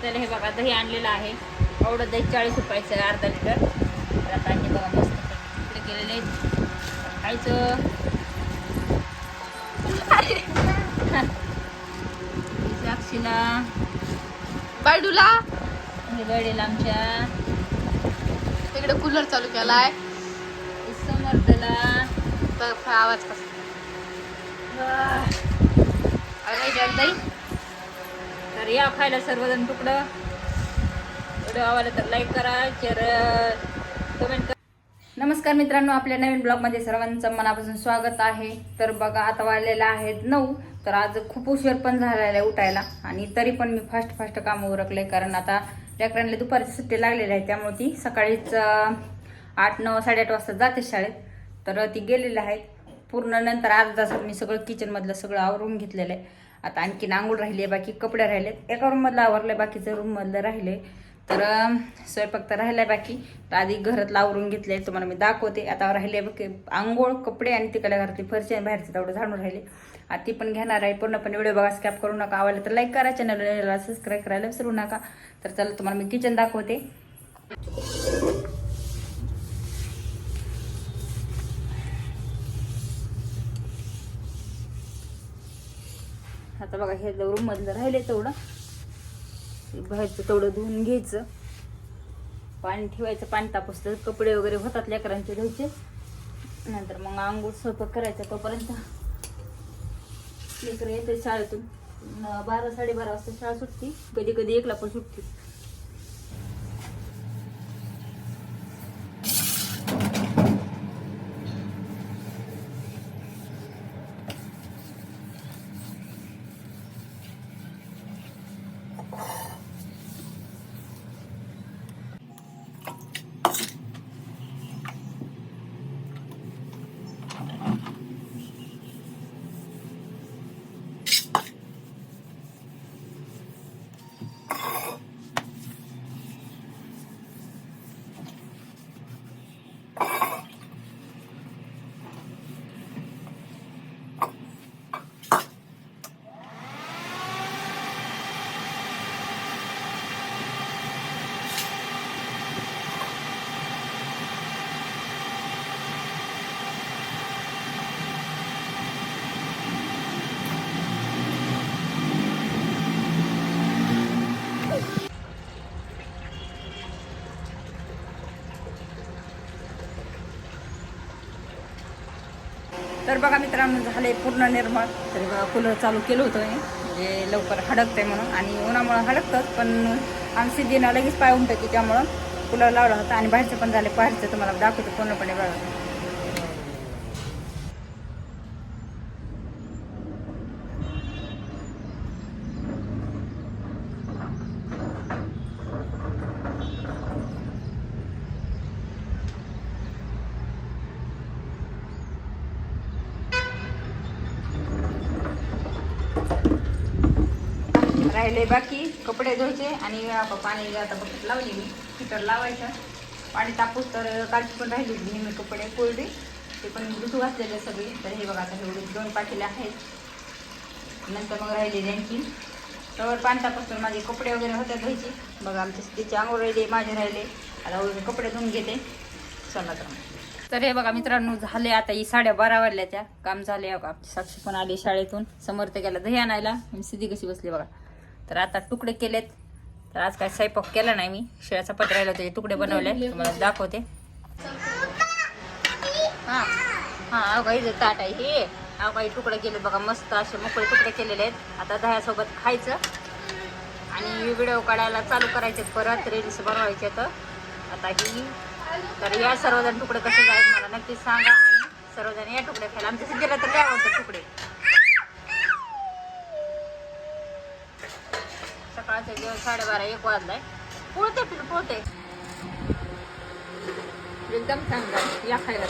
आपल्याला हे बघा दही आणलेलं आहे. एवढं दही 40 रुपयाचं आहे, अर्धा लिटर. तर आता हे बघा मस्त इकडे केलेले खायचं. साक्षीला बायडूला हे बडेल आमच्या तिकडे कूलर चालू केलाय. समर्थला आवाज कसा दही. तर या खायला सर्वजण तुकडं. व्हिडिओ आवडला तर लाईक करा, शेअर, कमेंट करा. नमस्कार मित्रांनो, आपल्या नवीन ब्लॉगमध्ये सर्वांचं मनापासून स्वागत आहे. तर बघा आता वाजलेला आहेत 9. तर आज खूप उशीर पण झालेला आहे उठायला, आणि तरी पण मी फास्ट कामं उरकले. कारण आता लेकरांना दुपारची सुट्टी लागलेली आहे, त्यामुळे ती सकाळीच 8, 9, 8:30 वाजता जाते शाळेत. तर ती गेलेली आहेत पूर्ण. नंतर अर्धा तासात मी सगळं किचनमधलं सगळं आवरून घेतलेलं आहे. आता आणखीन आंघोळ राहिली आहे, बाकी कपडे राहिलेत. एका रूममधलं आवरलं आहे, बाकीचं रूममधलं राहिले. तर स्वयंपाक तर राहिला आहे बाकी. तर आधी घरातलं आवरून घेतले, तुम्हाला मी दाखवते. आता राहिले बघ आंघोळ, कपडे आणि तिकडे घरातली फरशी आणि बाहेरचे तेवढं झाडून राहिले. आता ती पण घेणार आहे. पूर्णपणे व्हिडिओ बघा, स्किप करू नका. आवडलं तर लाईक करा, चॅनलला सबस्क्राईब करायला विसरू नका. तर चला तुम्हाला मी किचन दाखवते. आता बघा हे रूम मधलं राहिले तेवढं, बाहेरचं तेवढं धुवून घ्यायचं. पाणी ठेवायचं, पाणी तापसतं, कपडे वगैरे होतात लेकरांचे धुवायचे. नंतर मग आंघोळ स्वयंपाक करायचा. तोपर्यंत लेकरं येते शाळेतून. 12, 12:30 वाजता शाळा सुटती, कधी कधी 1ला पण सुटती. तर बघा मित्रांनो, झाले पूर्ण निर्मळ. तरी बघा कूलर चालू केलं होतं मी, म्हणजे लवकर हडकते म्हणून. आणि उन्हामुळे हडकतंच, पण आमची दिना लगेच पाय उमटते, त्यामुळं कूलर लावला होता. आणि बाहेरचं पण झाले, बाहेरचं तुम्हाला दाखवते पूर्णपणे बघा. राहिले बाकी कपडे धुवायचे. आणि पाणी आता बकेट लावली मी, हिटर लावायचं. पाणी तापूस तर कालची पण राहिली होती नेहमी कपडे कोरडे, ते पण ऋतू घातलेले सगळे. तर हे बघा आता एवढे 2 पातेले आहेत. नंतर मग राहिले आणखी तर पाणी तापूस तर माझे कपडे वगैरे होते धुवायचे. बघा आमचे तिचे आंघोळ राहिले, माझे राहिले. आता कपडे धुवून घेते. चला तर हे बघा मित्रांनो, झाले आता ही 12:30 वाजल्याच्या. काम झाले बघा. साक्षी पण आली शाळेतून, समर्थ गेला दही आणायला. आणि सिद्धी कशी बसली बघा. तर आता तुकडे केलेत. तर आज काय स्वयंपाक केला नाही मी, शिळ्याचा पत्र राहिला होते, तुकडे बनवले, तुम्हाला दाखवते. हा काही ताट आहे हे. काही तुकडे केले बघा, मस्त असे मोकळे तुकडे केलेले आहेत. आता दह्यासोबत खायचं आणि व्हिडिओ काढायला चालू करायचे, परत रील्स बनवायचे. तर आता ही तर या सर्वजण तुकडे कसे जायचे मला नक्कीच सांगा. आणि सर्वजण या तुकडे खायला. आमच्या सिद्धीला तर काय आवडतात तुकडे. सकाळचं जेवण 12:30, 1 वाजलाय. पोळते एकदम चांगलं या खायला.